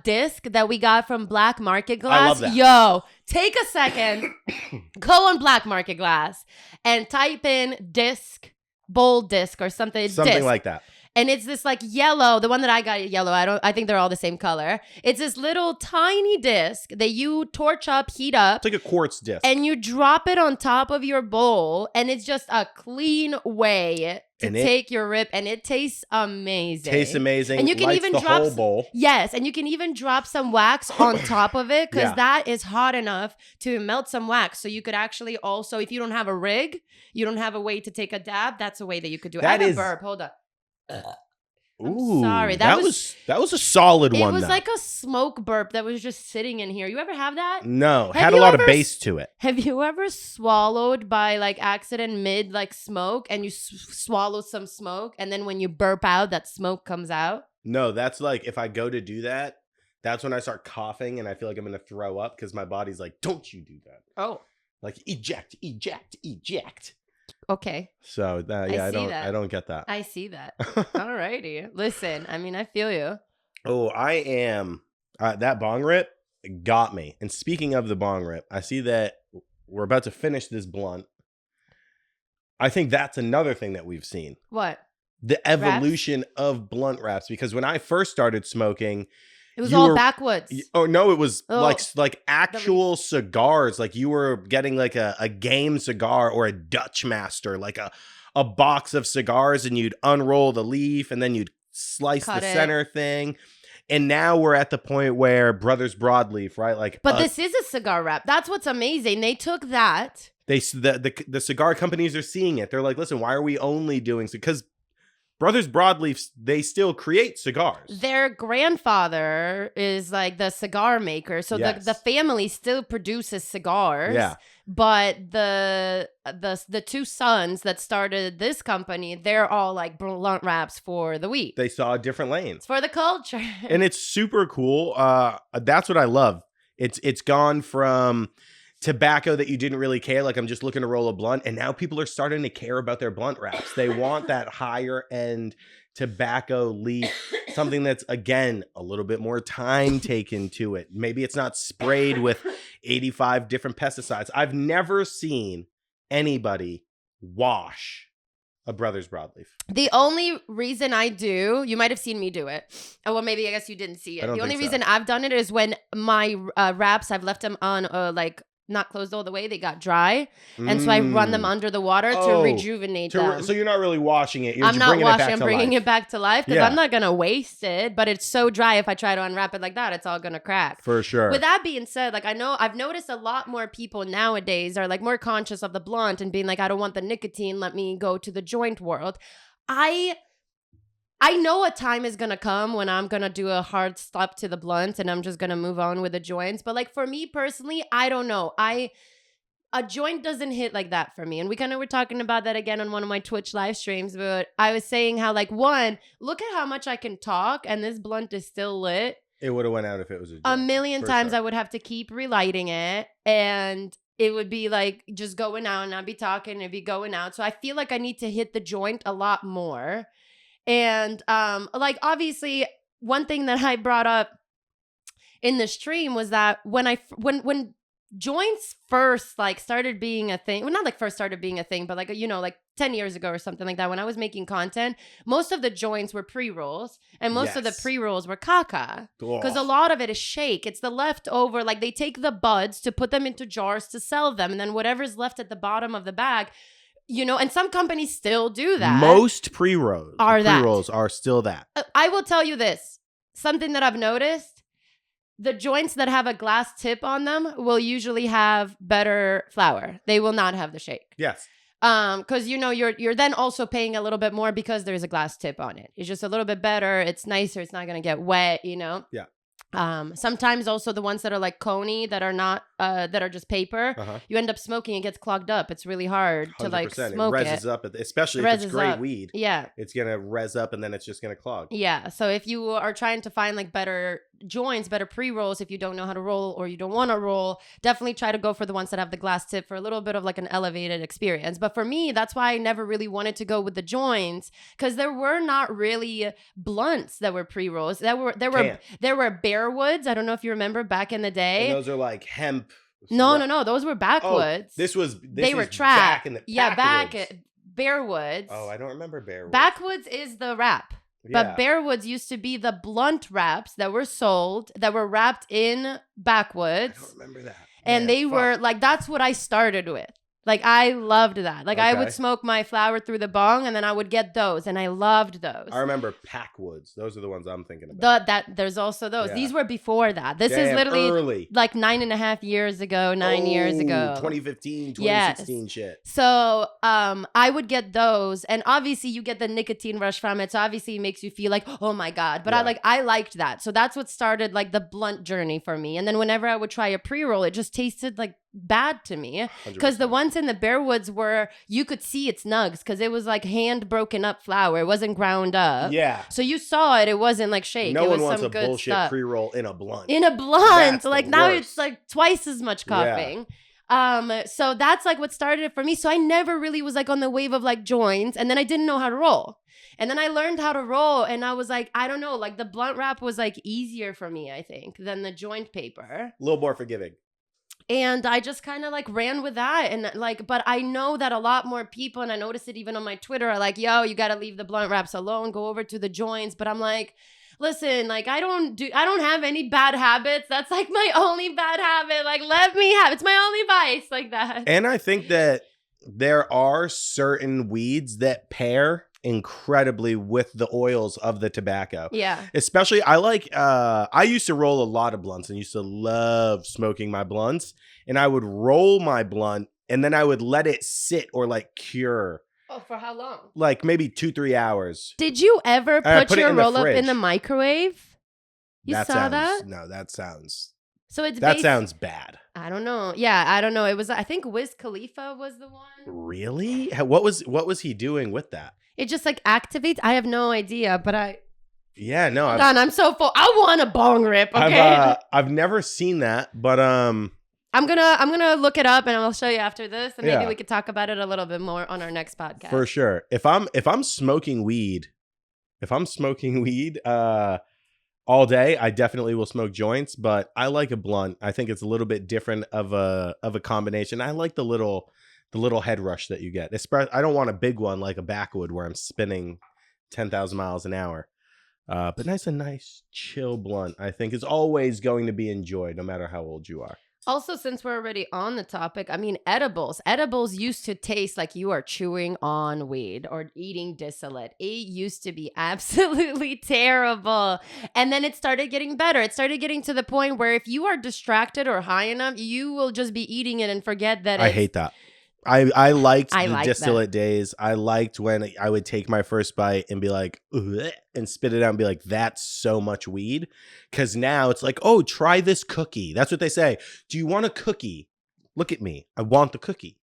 disc that we got from Black Market Glass. I love that. Yo, take a second, go on Black Market Glass and type in disc, bowl disc or something. Something disc. like that. And it's this like yellow, the one that I got yellow. I think they're all the same color. It's this little tiny disc that you torch up, heat up. It's like a quartz disc. And you drop it on top of your bowl, and it's just a clean way to take your rip, and it tastes amazing. Tastes amazing. And you can even drop whole bowl. Yes, and you can even drop some wax on top of it, because that is hot enough to melt some wax. So you could actually also, if you don't have a rig, you don't have a way to take a dab, that's a way that you could do it. I have a burp. Hold up. I'm sorry. That was a solid one. It was like a smoke burp that was just sitting in here. You ever have that? No, had a lot of bass to it. Have you ever swallowed by like accident mid like smoke, and you swallow some smoke, and then when you burp out, that smoke comes out? No, that's like if I go to do that, that's when I start coughing and I feel like I'm gonna throw up because my body's like, "Don't you do that?" Oh, like eject, eject, eject. Okay. So I don't get that. I see that. Alrighty. Listen, I mean, I feel you. Oh, I am. That bong rip got me. And speaking of the bong rip, I see that we're about to finish this blunt. I think that's another thing that we've seen. What? The evolution of blunt wraps. Because when I first started smoking, it was all backwoods. Oh no, it was like actual cigars. Like you were getting like a game cigar or a Dutch Master, like a box of cigars, and you'd unroll the leaf and then you'd slice the center thing. And now we're at the point where Brothers Broadleaf, right? Like, but this is a cigar wrap. That's what's amazing. They took that. The cigar companies are seeing it. They're like, listen, why are we only doing because Brothers Broadleaf, they still create cigars. Their grandfather is like the cigar maker. So the family still produces cigars. Yeah. But the 2 sons that started this company, they're all like blunt wraps for the weed. They saw different lanes. It's for the culture. And it's super cool. That's what I love. It's gone from tobacco that you didn't really care, like I'm just looking to roll a blunt, and now people are starting to care about their blunt wraps. They want that higher end tobacco leaf, something that's again a little bit more time taken to it. Maybe it's not sprayed with 85 different pesticides. I've never seen anybody wash a Brothers Broadleaf. The only reason I do, you might have seen me do it. Oh, well, maybe I guess you didn't see it. The only reason I've done it is when my wraps, I've left them on like not closed all the way. They got dry. And so I run them under the water to rejuvenate them. So you're not really washing it. I'm not washing. I'm bringing it back to life because I'm not going to waste it. But it's so dry. If I try to unwrap it like that, it's all going to crack. For sure. With that being said, like I've noticed a lot more people nowadays are like more conscious of the blunt and being like, I don't want the nicotine. Let me go to the joint world. I know a time is going to come when I'm going to do a hard stop to the blunt and I'm just going to move on with the joints. But like for me personally, I don't know. A joint doesn't hit like that for me. And we kind of were talking about that again on one of my Twitch live streams. But I was saying how like, one, look at how much I can talk and this blunt is still lit. It would have went out if it was a joint. A million times I would have to keep relighting it. And it would be like just going out and I'd be talking and it'd be going out. So I feel like I need to hit the joint a lot more. And like obviously one thing that I brought up in the stream was that when joints first like started being a thing, well not like first started being a thing, but like like 10 years ago or something like that, when I was making content, most of the joints were pre-rolls and most of the pre-rolls were caca because a lot of it is shake. It's the leftover, like they take the buds to put them into jars to sell them and then whatever's left at the bottom of the bag. And some companies still do that. Most pre-rolls are still that. I will tell you this. Something that I've noticed, the joints that have a glass tip on them will usually have better flower. They will not have the shake. Yes. Because you're then also paying a little bit more because there's a glass tip on it. It's just a little bit better. It's nicer. It's not going to get wet, Yeah. Sometimes also the ones that are like coney that are not that are just paper, you end up smoking, it gets clogged up. It's really hard to like smoke it. It reses up, especially if it's great weed. Yeah. It's going to res up and then it's just going to clog. Yeah. So if you are trying to find like better joints, better pre-rolls, if you don't know how to roll or you don't want to roll, definitely try to go for the ones that have the glass tip for a little bit of like an elevated experience. But for me, that's why I never really wanted to go with the joints because there were not really blunts that were pre-rolls. There were bear woods. I don't know if you remember back in the day. And those are like hemp. No. Those were backwoods. They were trapped. Back in the Bearwoods. Oh, I don't remember Bearwoods. Backwoods is the wrap. But Bearwoods used to be the blunt wraps that were sold, that were wrapped in backwoods. I don't remember that. And they were like, that's what I started with. Like, I loved that. Like, I would smoke my flower through the bong, and then I would get those, and I loved those. I remember Packwoods. Those are the ones I'm thinking about. There's also those. Yeah. These were before that. This is literally early. Like 9.5 years ago, 9 years ago. 2015, 2016 shit. So I would get those, and obviously you get the nicotine rush from it, so obviously it makes you feel like, oh my God. But I liked that. So that's what started like the blunt journey for me. And then whenever I would try a pre-roll, it just tasted like bad to me because the ones in the Bearwoods were, you could see its nugs because it was like hand broken up flour. It wasn't ground up. Yeah. So you saw it. It wasn't like shake. No it was one wants some a good bullshit stuff. pre-roll in a blunt. Like now it's like twice as much coughing. Yeah. So that's like what started it for me. So I never really was like on the wave of like joints, and then I didn't know how to roll. And then I learned how to roll, and I was like, I don't know, like the blunt wrap was like easier for me, I think, than the joint paper. A little more forgiving. And I just kind of like ran with that. And like, but I know that a lot more people, and I noticed it even on my Twitter, are like, yo, you got to leave the blunt wraps alone, go over to the joints. But I'm like, listen, like I don't have any bad habits. That's like my only bad habit. Like, let me have, it's my only vice, like that. And I think that there are certain weeds that pair incredibly with the oils of the tobacco. Yeah. Especially I used to roll a lot of blunts and used to love smoking my blunts, and I would roll my blunt and then I would let it sit or like cure. Oh, for how long? Like maybe 2-3 hours. Did you ever put your roll up in the microwave? That? No, that sounds. So it's that sounds bad. I don't know. Yeah, I don't know. It was, I think Wiz Khalifa was the one. Really? What was he doing with that? It just like activates. I have no idea, but yeah, no. I'm so full. I want a bong rip. Okay. I've never seen that, but I'm gonna look it up and I'll show you after this, and maybe we could talk about it a little bit more on our next podcast. For sure. If I'm smoking weed, all day, I definitely will smoke joints, but I like a blunt. I think it's a little bit different of a combination. I like the little head rush that you get. I don't want a big one like a backwood where I'm spinning 10,000 miles an hour. But a nice chill blunt, I think, is always going to be enjoyed no matter how old you are. Also, since we're already on the topic, I mean, edibles used to taste like you are chewing on weed or eating distillate. It used to be absolutely terrible. And then it started getting better. It started getting to the point where if you are distracted or high enough, you will just be eating it and forget that I hate that. I liked the like distillate days. I liked when I would take my first bite and be like, ugh, and spit it out and be like, that's so much weed. Because now it's like, oh, try this cookie. That's what they say. Do you want a cookie? Look at me. I want the cookie.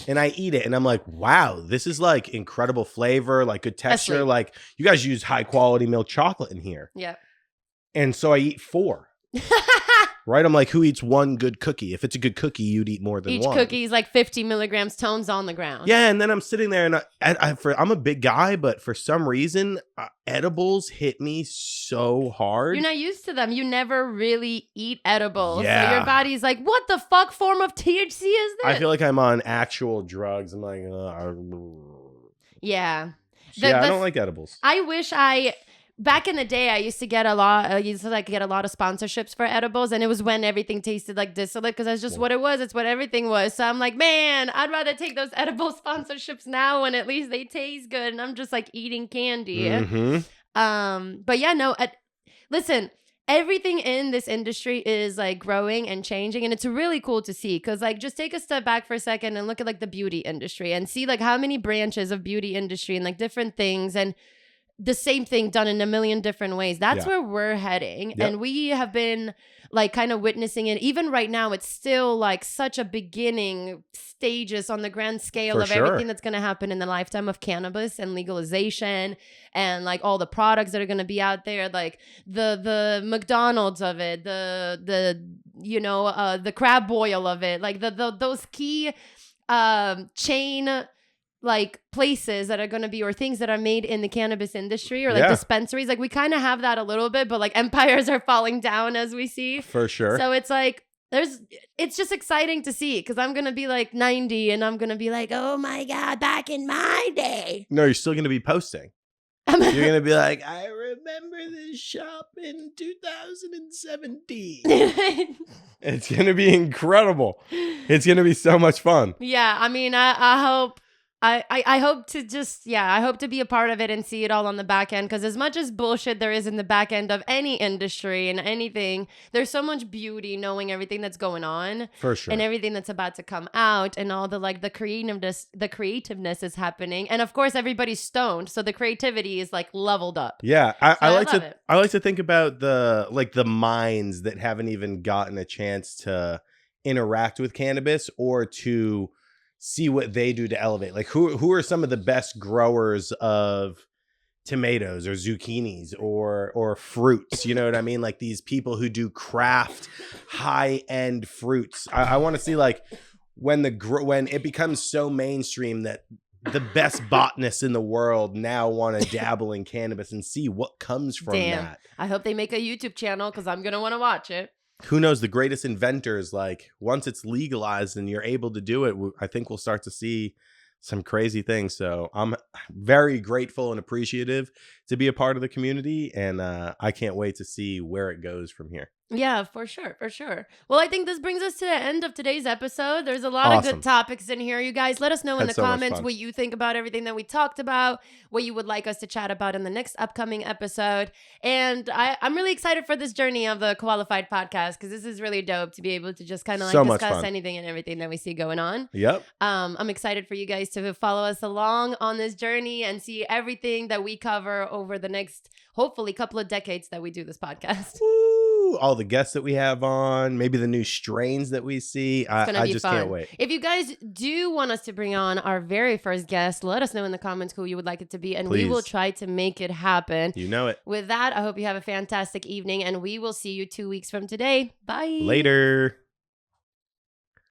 And I eat it. And I'm like, wow, this is like incredible flavor, like good texture. Asleep. Like you guys use high quality milk chocolate in here. Yeah. And so I eat 4. Right? I'm like, who eats one good cookie? If it's a good cookie, you'd eat more than Each one. cookie is like 50 milligrams tones on the ground. Yeah, and then I'm sitting there, and I'm a big guy, but for some reason, edibles hit me so hard. You're not used to them. You never really eat edibles. Yeah. So your body's like, what the fuck form of THC is this? I feel like I'm on actual drugs. I'm like, yeah. I don't like edibles. I wish back in the day, I used to get a lot of sponsorships for edibles, and it was when everything tasted like distillate because that's just what it was. It's what everything was. So I'm like, man, I'd rather take those edible sponsorships now when at least they taste good, and I'm just like eating candy. Mm-hmm. But yeah, no. Listen, everything in this industry is like growing and changing, and it's really cool to see because like just take a step back for a second and look at like the beauty industry and see like how many branches of beauty industry and like different things and the same thing done in a million different ways. That's where we're heading. Yep. And we have been like kind of witnessing it. Even right now, it's still like such a beginning stages on the grand scale of everything that's going to happen in the lifetime of cannabis and legalization and like all the products that are going to be out there, like the McDonald's of it, the crab boil of it, like those key chain like places that are going to be or things that are made in the cannabis industry or like dispensaries. Like we kind of have that a little bit, but like empires are falling down as we see. For sure. So it's like it's just exciting to see because I'm going to be like 90 and I'm going to be like, oh my God, back in my day. No, you're still going to be posting. You're going to be like, I remember this shop in 2017. It's going to be incredible. It's going to be so much fun. Yeah. I mean, I hope. I hope to I hope to be a part of it and see it all on the back end because as much as bullshit there is in the back end of any industry and anything, there's so much beauty knowing everything that's going on. For sure. And everything that's about to come out and all the like the creativeness is happening. And of course everybody's stoned, so the creativity is like leveled up. Yeah. I like to think about the minds that haven't even gotten a chance to interact with cannabis or to see what they do to elevate. Like who are some of the best growers of tomatoes or zucchinis or fruits? You know what I mean? Like these people who do craft high-end fruits. I want to see like when it becomes so mainstream that the best botanists in the world now want to dabble in cannabis and see what comes from that. I hope they make a YouTube channel because I'm going to want to watch it. Who knows, the greatest inventors, like once it's legalized and you're able to do it, I think we'll start to see some crazy things. So I'm very grateful and appreciative to be a part of the community. And I can't wait to see where it goes from here. Yeah, for sure. For sure. Well, I think this brings us to the end of today's episode. There's a lot of good topics in here. You guys, let us know in the comments what you think about everything that we talked about, what you would like us to chat about in the next upcoming episode. And I'm really excited for this journey of the Koalafied podcast because this is really dope to be able to just kind of like discuss anything and everything that we see going on. Yep. I'm excited for you guys to follow us along on this journey and see everything that we cover over the next, hopefully, couple of decades that we do this podcast. Woo! All the guests that we have on, maybe the new strains that we see. I just can't wait. If you guys do want us to bring on our very first guest, let us know in the comments who you would like it to be, and we will try to make it happen. You know it. With that, I hope you have a fantastic evening, and we will see you 2 weeks from today. Bye. Later.